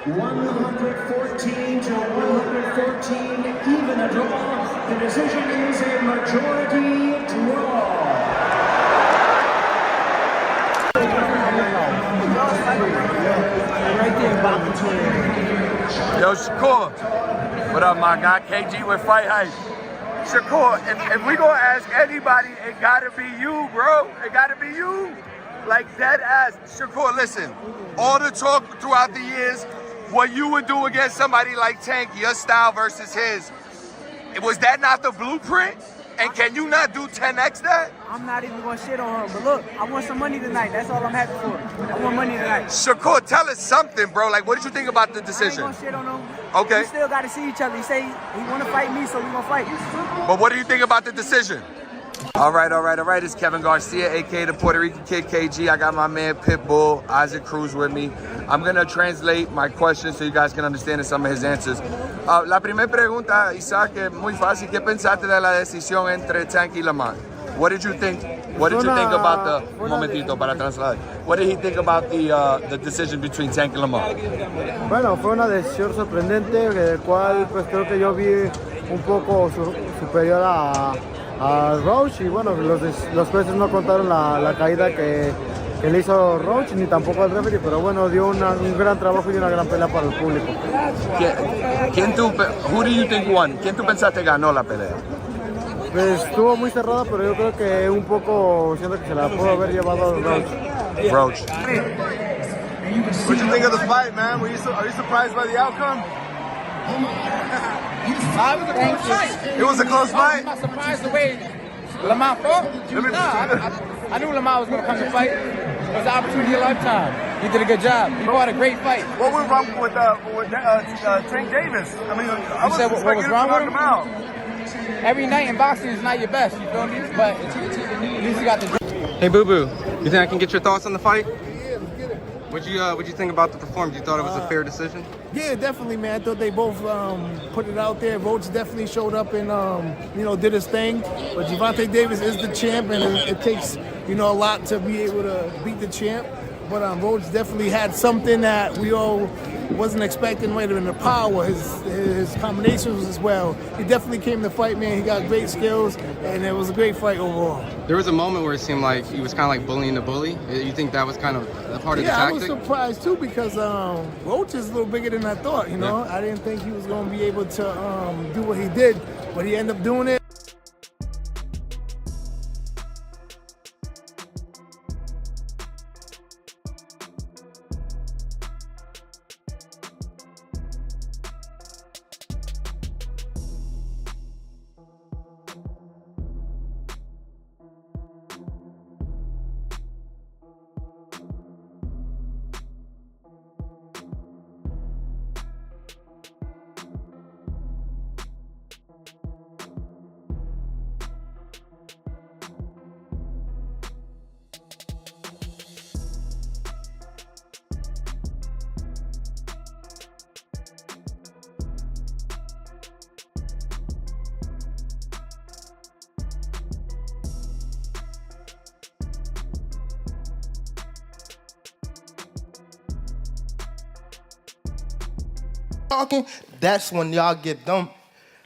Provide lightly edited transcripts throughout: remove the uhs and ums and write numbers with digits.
114 to 114, even a draw. The decision is a majority draw. Yo, Shakur. What up, my guy? KG with Fight Hype. Shakur, if we gonna ask anybody, it gotta be you, bro. It gotta be you. Like dead ass. Shakur, listen, all the talk throughout the years, what you would do against somebody like Tank, your style versus his, was that not the blueprint? And can you not do 10x that? I'm not even gonna shit on him, but look, I want some money tonight. That's all I'm happy for. I want money tonight. Shakur, tell us something, bro. Like, what did you think about the decision? I ain't gonna shit on him. Okay. We still gotta see each other. He say he wanna fight me, so we gonna fight. But what do you think about the decision? All right. It's Kevin Garcia, aka the Puerto Rican Kid KG. I got my man Pitbull, Isaac Cruz with me. I'm gonna translate my questions so you guys can understand some of his answers. La primera pregunta, Isaac, es muy fácil. ¿Qué pensaste de la decisión entre Tank y Lamont? What did you think? What did you think about the momentito para translate? What did he think about the decision between Tank and Lamont? Bueno, fue una decisión sorprendente, del cual pues creo que yo vi un poco superior a Roach, y bueno, los jueces no contaron la caída que le hizo Roach, ni tampoco el referee, pero bueno, dio un gran trabajo y una gran pelea para el público. Who do you think won? ¿Quién tú pensaste ganó la pelea? Pues estuvo muy cerrada, pero yo creo que un poco siento que se la pudo haber llevado Roach. Roach. What you think of the fight, man? Are you surprised by the outcome? It was a close fight. I'm not surprised the way Lamont fought. I knew Lamont was going to come to fight. It was an opportunity of a lifetime. He did a good job. He fought a great fight. What went wrong with Tank Davis? I mean, I was what was wrong with him? Out. Every night in boxing is not your best, you feel me? But at least you got the... Hey, Boo Boo, you think I can get your thoughts on the fight? What'd you think about the performance? You thought it was a fair decision? Yeah, definitely, man. I thought they both put it out there. Roach definitely showed up and did his thing. But Gervonta Davis is the champ, and it takes a lot to be able to beat the champ. But Roach definitely had something that we all wasn't expecting. Might have been the power, his combinations as well. He definitely came to fight, man. He got great skills, and it was a great fight overall. There was a moment where it seemed like he was kind of like bullying the bully. You think that was kind of a part of the tactic? Yeah, I was surprised too, because Roach is a little bigger than I thought. Yeah. I didn't think he was going to be able to do what he did, but he ended up doing it. Talking, that's when y'all get dumb.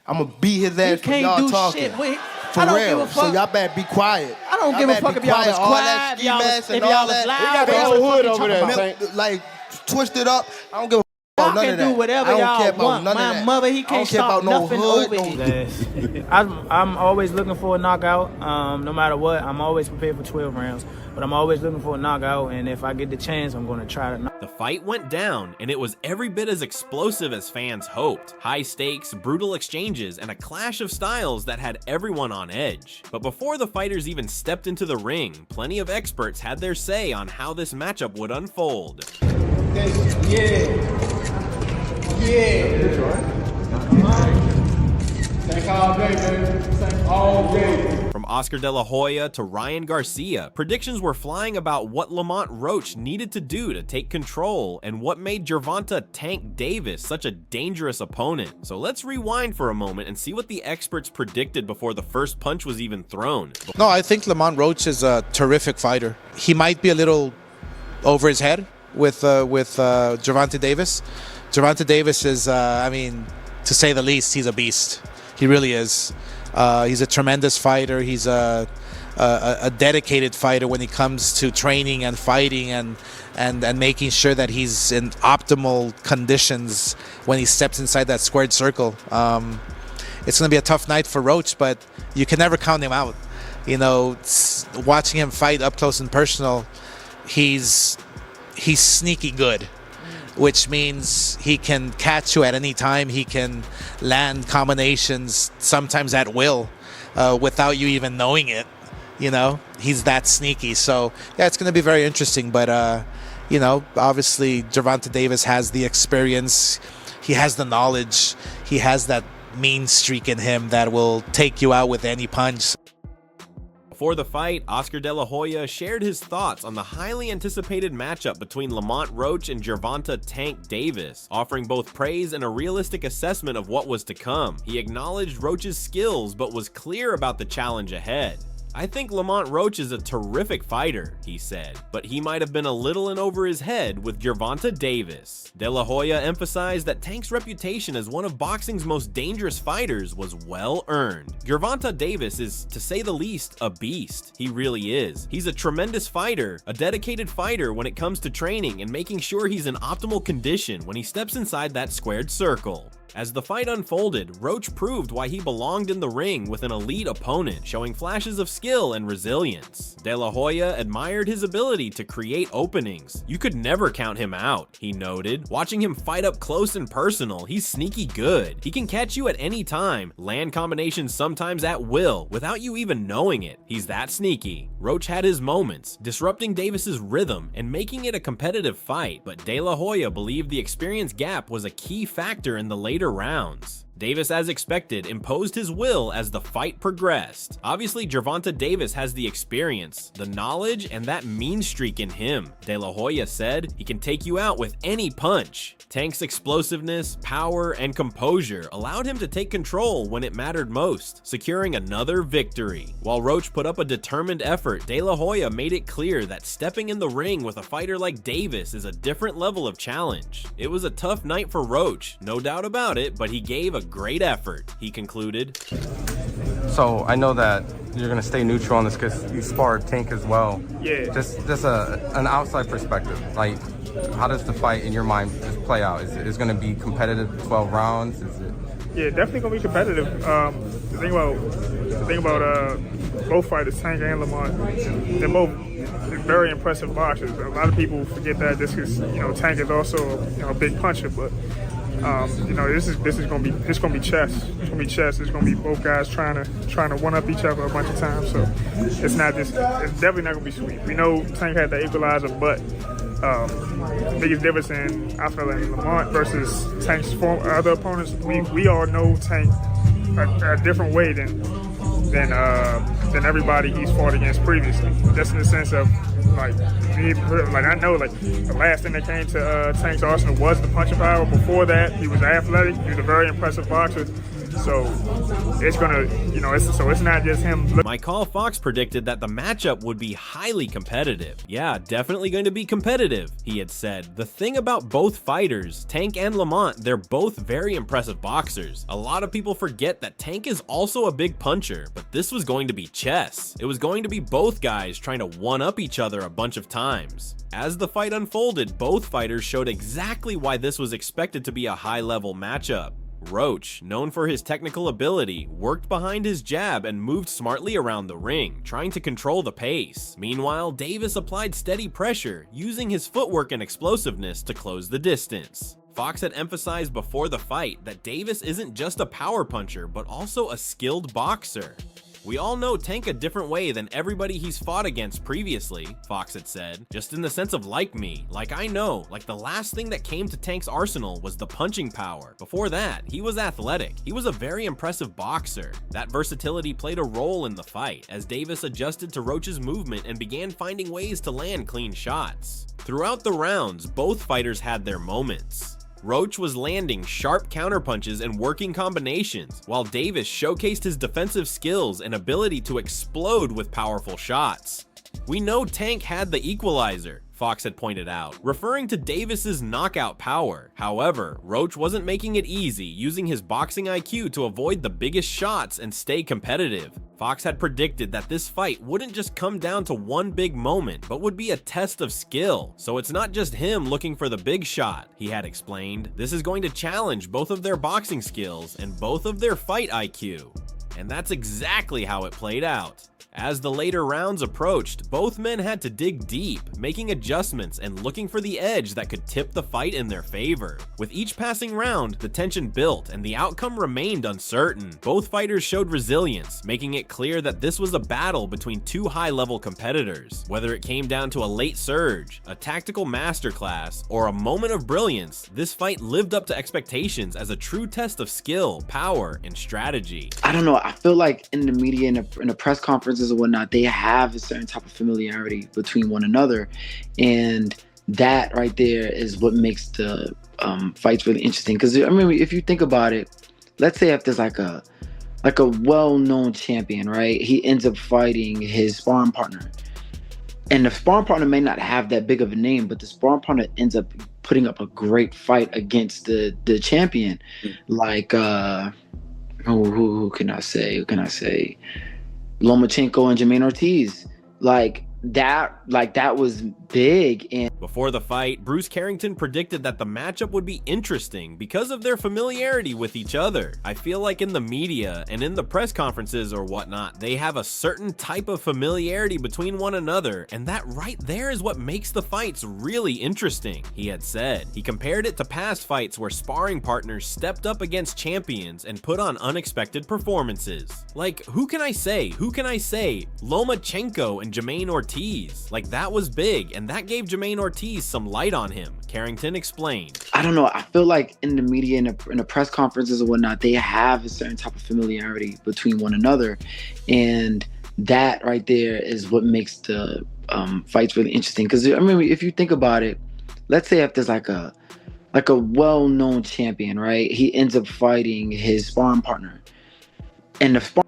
I'm gonna beat his ass for y'all do talking. Shit. Wait, for I don't real. give a fuck. So y'all better be quiet. I don't give a fuck if y'all was quiet, if y'all was loud. We got the whole hood over there. Like twisted up. I don't give a fuck about none of that. Y'all can do whatever y'all want. My mother, he can't stop nothing over here. I'm always looking for a knockout. No matter what, I'm always prepared for 12 rounds. But I'm always looking for a knockout, and if I get the chance, I'm going to try to knock. The fight went down, and it was every bit as explosive as fans hoped. High stakes, brutal exchanges, and a clash of styles that had everyone on edge. But before the fighters even stepped into the ring, plenty of experts had their say on how this matchup would unfold. From Oscar De La Hoya to Ryan Garcia, predictions were flying about what Lamont Roach needed to do to take control and what made Gervonta Tank Davis such a dangerous opponent. So let's rewind for a moment and see what the experts predicted before the first punch was even thrown. No, I think Lamont Roach is a terrific fighter. He might be a little over his head with Gervonta Davis. Gervonta Davis is, I mean, to say the least, he's a beast. He really is. He's a tremendous fighter. He's a dedicated fighter when it comes to training and fighting and making sure that he's in optimal conditions when he steps inside that squared circle. It's going to be a tough night for Roach, but you can never count him out. You know, watching him fight up close and personal, he's sneaky good, which means he can catch you at any time. He can land combinations sometimes at will without you even knowing it. You know, he's that sneaky. So, yeah, it's going to be very interesting. But, you know, obviously Gervonta Davis has the experience. He has the knowledge. He has that mean streak in him that will take you out with any punch. Before the fight, Oscar De La Hoya shared his thoughts on the highly anticipated matchup between Lamont Roach and Gervonta "Tank" Davis, offering both praise and a realistic assessment of what was to come. He acknowledged Roach's skills but was clear about the challenge ahead. "I think Lamont Roach is a terrific fighter," he said, "but he might have been a little in over his head with Gervonta Davis." De La Hoya emphasized that Tank's reputation as one of boxing's most dangerous fighters was well earned. Gervonta Davis is, to say the least, a beast. He really is. He's a tremendous fighter, a dedicated fighter when it comes to training and making sure he's in optimal condition when he steps inside that squared circle. As the fight unfolded, Roach proved why he belonged in the ring with an elite opponent, showing flashes of skill and resilience. De La Hoya admired his ability to create openings. "You could never count him out," he noted. "Watching him fight up close and personal, he's sneaky good. He can catch you at any time, land combinations sometimes at will, without you even knowing it. He's that sneaky." Roach had his moments, disrupting Davis's rhythm and making it a competitive fight, but De La Hoya believed the experience gap was a key factor in the later rounds. Davis, as expected, imposed his will as the fight progressed. Obviously, Gervonta Davis has the experience, the knowledge, and that mean streak in him. De La Hoya said, "He can take you out with any punch." Tank's explosiveness, power, and composure allowed him to take control when it mattered most, securing another victory. While Roach put up a determined effort, De La Hoya made it clear that stepping in the ring with a fighter like Davis is a different level of challenge. "It was a tough night for Roach, no doubt about it, but he gave a great effort," he concluded. So I know that you're gonna stay neutral on this because you sparred Tank as well. Yeah. Just an outside perspective. Like, how does the fight in your mind just play out? Is it gonna be competitive 12 rounds? Is it? Yeah, definitely gonna be competitive. The thing about both fighters, Tank and Lamont, they're both very impressive boxers. A lot of people forget that just because Tank is also a big puncher, but. This is gonna be chess. It's gonna be chess. It's gonna be both guys trying to one up each other a bunch of times. So it's definitely not gonna be sweet. We know Tank had the equalizer, but the biggest difference I feel in Lamont versus Tank's other opponents, we all know Tank a different way than everybody he's fought against previously. Just in the sense of I know the last thing that came to Tank's arsenal was the punching power. Before that, he was athletic. He was a very impressive boxer. So it's gonna, it's not just him. Michael Fox predicted that the matchup would be highly competitive. "Yeah, definitely going to be competitive," he had said. The thing about both fighters, Tank and Lamont, they're both very impressive boxers. A lot of people forget that Tank is also a big puncher, but this was going to be chess. It was going to be both guys trying to one-up each other a bunch of times. As the fight unfolded, both fighters showed exactly why this was expected to be a high-level matchup. Roach, known for his technical ability, worked behind his jab and moved smartly around the ring, trying to control the pace. Meanwhile, Davis applied steady pressure, using his footwork and explosiveness to close the distance. Fox had emphasized before the fight that Davis isn't just a power puncher, but also a skilled boxer. "We all know Tank a different way than everybody he's fought against previously," Fox had said, "just in the sense of like me. Like I know, like the last thing that came to Tank's arsenal was the punching power. Before that, he was athletic. He was a very impressive boxer." That versatility played a role in the fight, as Davis adjusted to Roach's movement and began finding ways to land clean shots. Throughout the rounds, both fighters had their moments. Roach was landing sharp counterpunches and working combinations, while Davis showcased his defensive skills and ability to explode with powerful shots. "We know Tank had the equalizer," Fox had pointed out, referring to Davis's knockout power. However, Roach wasn't making it easy, using his boxing IQ to avoid the biggest shots and stay competitive. Fox had predicted that this fight wouldn't just come down to one big moment, but would be a test of skill. So it's not just him looking for the big shot, he had explained. This is going to challenge both of their boxing skills and both of their fight IQ. And that's exactly how it played out. As the later rounds approached, both men had to dig deep, making adjustments and looking for the edge that could tip the fight in their favor. With each passing round, the tension built and the outcome remained uncertain. Both fighters showed resilience, making it clear that this was a battle between two high-level competitors. Whether it came down to a late surge, a tactical masterclass, or a moment of brilliance, this fight lived up to expectations as a true test of skill, power, and strategy. I don't know, I feel like in the media, in the press conferences and whatnot, they have a certain type of familiarity between one another, and that right there is what makes the fights really interesting. Because I mean, if you think about it, let's say if there's like a well-known champion, right? He ends up fighting his sparring partner, and the sparring partner may not have that big of a name, but the sparring partner ends up putting up a great fight against the champion. Like who can I say? Lomachenko and Jermaine Ortiz. That was big. And before the fight, Bruce Carrington predicted that the matchup would be interesting because of their familiarity with each other. I feel like in the media and in the press conferences or whatnot, they have a certain type of familiarity between one another, and that right there is what makes the fights really interesting, he had said. He compared it to past fights where sparring partners stepped up against champions and put on unexpected performances. Like, who can I say? Lomachenko and Jermaine Ortiz. Like, that was big, and that gave Jermaine Ortiz some light on him, Carrington explained. I don't know, I feel like in the media, in the press conferences and whatnot, they have a certain type of familiarity between one another, and that right there is what makes the fights really interesting. Because I mean, if you think about it, let's say if there's like a well-known champion, right? He ends up fighting his sparring partner.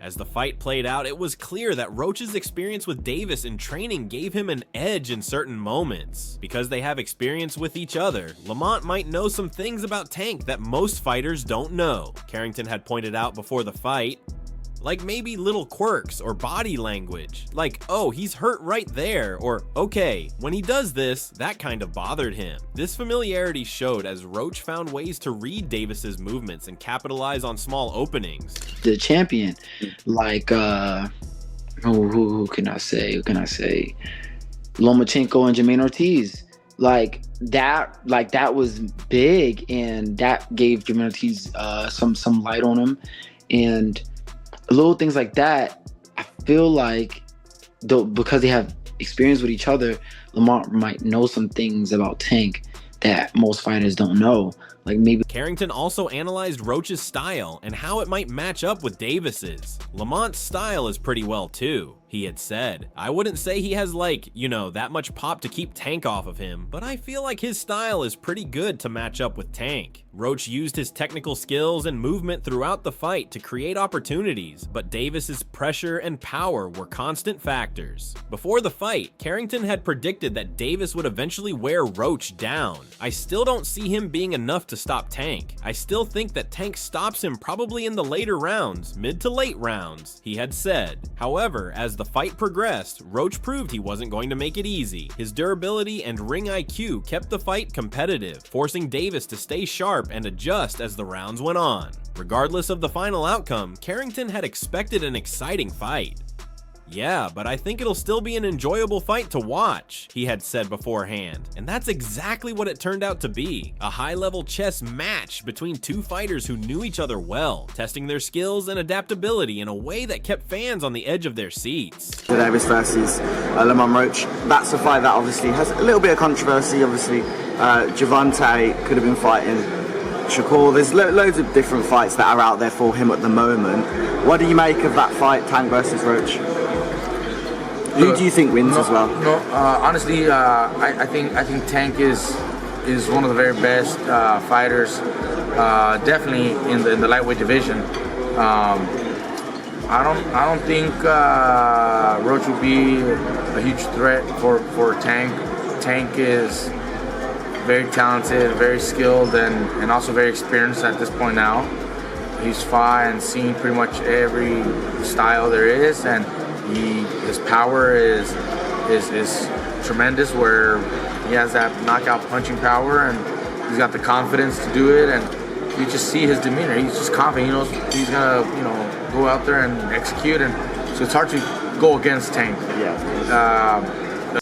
As the fight played out, it was clear that Roach's experience with Davis in training gave him an edge in certain moments. Because they have experience with each other, Lamont might know some things about Tank that most fighters don't know, Carrington had pointed out before the fight. Like maybe little quirks or body language, like, oh, he's hurt right there, or okay, when he does this, that kind of bothered him. This familiarity showed as Roach found ways to read Davis's movements and capitalize on small openings. The champion, like, who can I say? Lomachenko and Jermaine Ortiz. Like that was big, and that gave Jermaine Ortiz some light on him, and little things like that. I feel like because they have experience with each other, Lamont might know some things about Tank that most fighters don't know. Like maybe Carrington also analyzed Roach's style and how it might match up with Davis's. Lamont's style is pretty well too, he had said. I wouldn't say he has like, that much pop to keep Tank off of him, but I feel like his style is pretty good to match up with Tank. Roach used his technical skills and movement throughout the fight to create opportunities, but Davis's pressure and power were constant factors. Before the fight, Carrington had predicted that Davis would eventually wear Roach down. I still don't see him being enough to stop Tank. I still think that Tank stops him probably in the later rounds, mid to late rounds, he had said. However, as the fight progressed, Roach proved he wasn't going to make it easy. His durability and ring IQ kept the fight competitive, forcing Davis to stay sharp and adjust as the rounds went on. Regardless of the final outcome, Carrington had expected an exciting fight. Yeah, but I think it'll still be an enjoyable fight to watch, he had said beforehand. And that's exactly what it turned out to be. A high-level chess match between two fighters who knew each other well, testing their skills and adaptability in a way that kept fans on the edge of their seats. Davis versus Lamont Roach. That's a fight that obviously has a little bit of controversy. Obviously, Gervonta could have been fighting Shakur. There's loads of different fights that are out there for him at the moment. What do you make of that fight, Tank versus Roach? Who do you think wins as well? Honestly, I think Tank is one of the very best fighters, definitely in the lightweight division. I don't think Roach will be a huge threat for Tank. Tank is very talented, very skilled, and also very experienced at this point now. He's fought and seen pretty much every style there is, and his power is tremendous, where he has that knockout punching power, and he's got the confidence to do it, and you just see his demeanor. He's just confident. He knows he's gonna, go out there and execute, and so it's hard to go against Tank.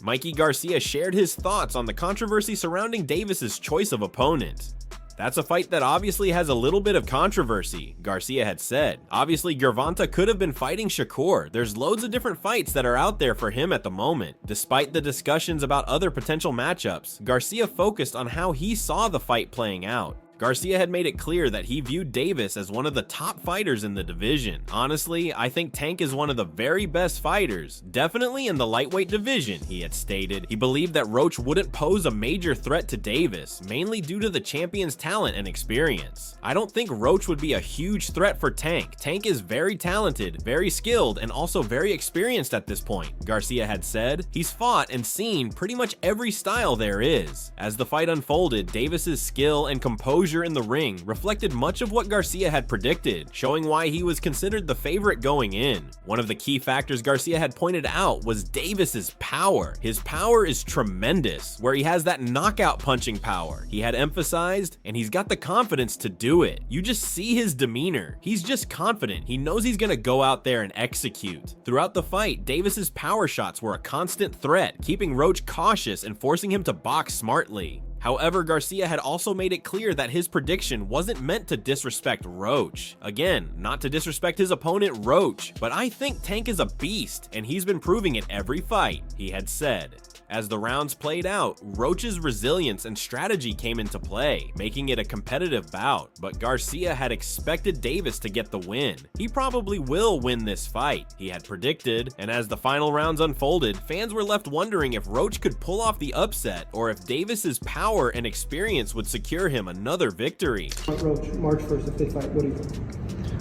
Mikey Garcia shared his thoughts on the controversy surrounding Davis's choice of opponent. That's a fight that obviously has a little bit of controversy, Garcia had said. Obviously, Gervonta could have been fighting Shakur. There's loads of different fights that are out there for him at the moment. Despite the discussions about other potential matchups, Garcia focused on how he saw the fight playing out. Garcia had made it clear that he viewed Davis as one of the top fighters in the division. Honestly, I think Tank is one of the very best fighters, definitely in the lightweight division, he had stated. He believed that Roach wouldn't pose a major threat to Davis, mainly due to the champion's talent and experience. I don't think Roach would be a huge threat for Tank. Tank is very talented, very skilled, and also very experienced at this point, Garcia had said. He's fought and seen pretty much every style there is. As the fight unfolded, Davis's skill and composure in the ring reflected much of what Garcia had predicted, showing why he was considered the favorite going in. One of the key factors Garcia had pointed out was Davis's power. His power is tremendous, where he has that knockout punching power. He had emphasized, and he's got the confidence to do it. You just see his demeanor. He's just confident. He knows he's gonna go out there and execute. Throughout the fight, Davis's power shots were a constant threat, keeping Roach cautious and forcing him to box smartly. However, Garcia had also made it clear that his prediction wasn't meant to disrespect Roach. Again, not to disrespect his opponent Roach, but I think Tank is a beast, and he's been proving it every fight, he had said. As the rounds played out, Roach's resilience and strategy came into play, making it a competitive bout, but Garcia had expected Davis to get the win. He probably will win this fight, he had predicted, and as the final rounds unfolded, fans were left wondering if Roach could pull off the upset or if Davis's power and experience would secure him another victory. Roach, March 1st, if they fight, what do you think?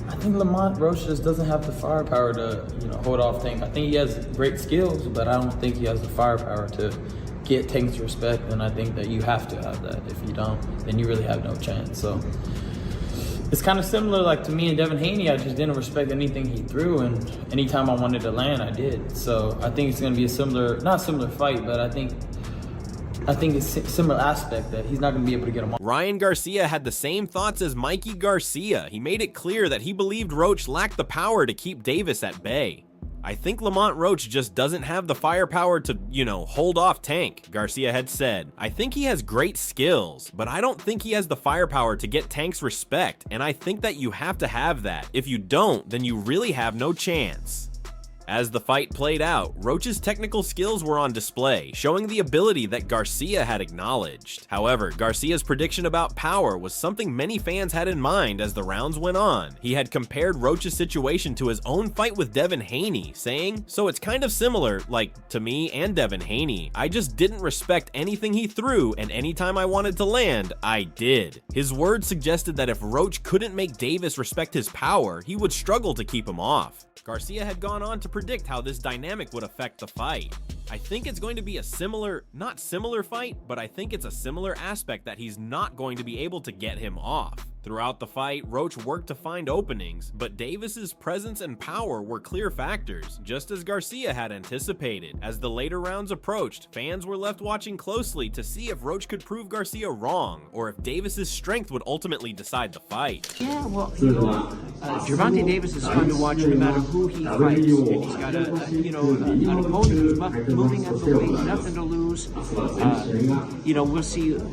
I think Lamont Roach just doesn't have the firepower to, hold off Tank. I think he has great skills, but I don't think he has the firepower to get Tank's respect, and I think that you have to have that. If you don't, then you really have no chance. So it's kind of similar, like to me and Devin Haney. I just didn't respect anything he threw, and anytime I wanted to land, I did. So I think it's going to be a similar, not similar fight, but I think it's a similar aspect that he's not going to be able to get him off. Ryan Garcia had the same thoughts as Mikey Garcia. He made it clear that he believed Roach lacked the power to keep Davis at bay. I think Lamont Roach just doesn't have the firepower to, hold off Tank, Garcia had said. I think he has great skills, but I don't think he has the firepower to get Tank's respect, and I think that you have to have that. If you don't, then you really have no chance. As the fight played out, Roach's technical skills were on display, showing the ability that Garcia had acknowledged. However, Garcia's prediction about power was something many fans had in mind as the rounds went on. He had compared Roach's situation to his own fight with Devin Haney, saying, "So it's kind of similar, like, to me and Devin Haney. I just didn't respect anything he threw, and anytime I wanted to land, I did." His words suggested that if Roach couldn't make Davis respect his power, he would struggle to keep him off. Garcia had gone on to predict how this dynamic would affect the fight. I think it's going to be a not similar fight, but I think it's a similar aspect that he's not going to be able to get him off. Throughout the fight, Roach worked to find openings, but Davis's presence and power were clear factors, just as Garcia had anticipated. As the later rounds approached, fans were left watching closely to see if Roach could prove Garcia wrong, or if Davis's strength would ultimately decide the fight. Yeah, well, Gervonta Davis is fun to watch no matter who he fights, and he's got an opponent who's moving up the weight, nothing to lose.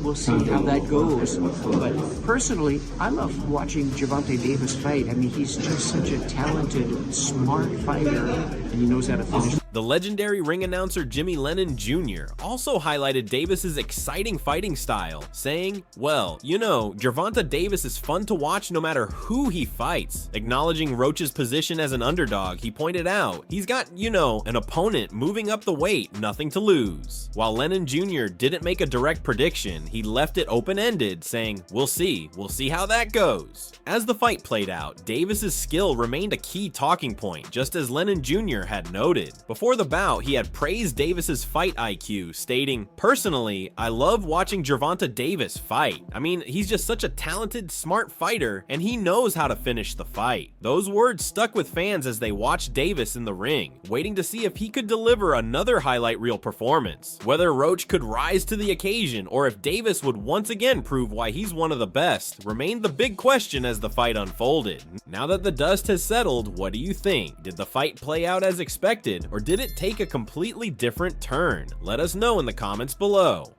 We'll see how that goes. But personally, I love watching Gervonta Davis fight. I mean, he's just such a talented, smart fighter, and he knows how to finish. The legendary ring announcer Jimmy Lennon Jr. also highlighted Davis's exciting fighting style, saying, "Well, Gervonta Davis is fun to watch no matter who he fights." Acknowledging Roach's position as an underdog, he pointed out, he's got, an opponent moving up the weight, nothing to lose. While Lennon Jr. didn't make a direct prediction, he left it open-ended, saying, we'll see how that goes." As the fight played out, Davis's skill remained a key talking point, just as Lennon Jr. had noted. Before Before the bout, he had praised Davis's fight IQ, stating, "Personally, I love watching Gervonta Davis fight. I mean, he's just such a talented, smart fighter, and he knows how to finish the fight." Those words stuck with fans as they watched Davis in the ring, waiting to see if he could deliver another highlight reel performance. Whether Roach could rise to the occasion or if Davis would once again prove why he's one of the best remained the big question as the fight unfolded. Now that the dust has settled, what do you think? Did the fight play out as expected, or did it take a completely different turn? Let us know in the comments below.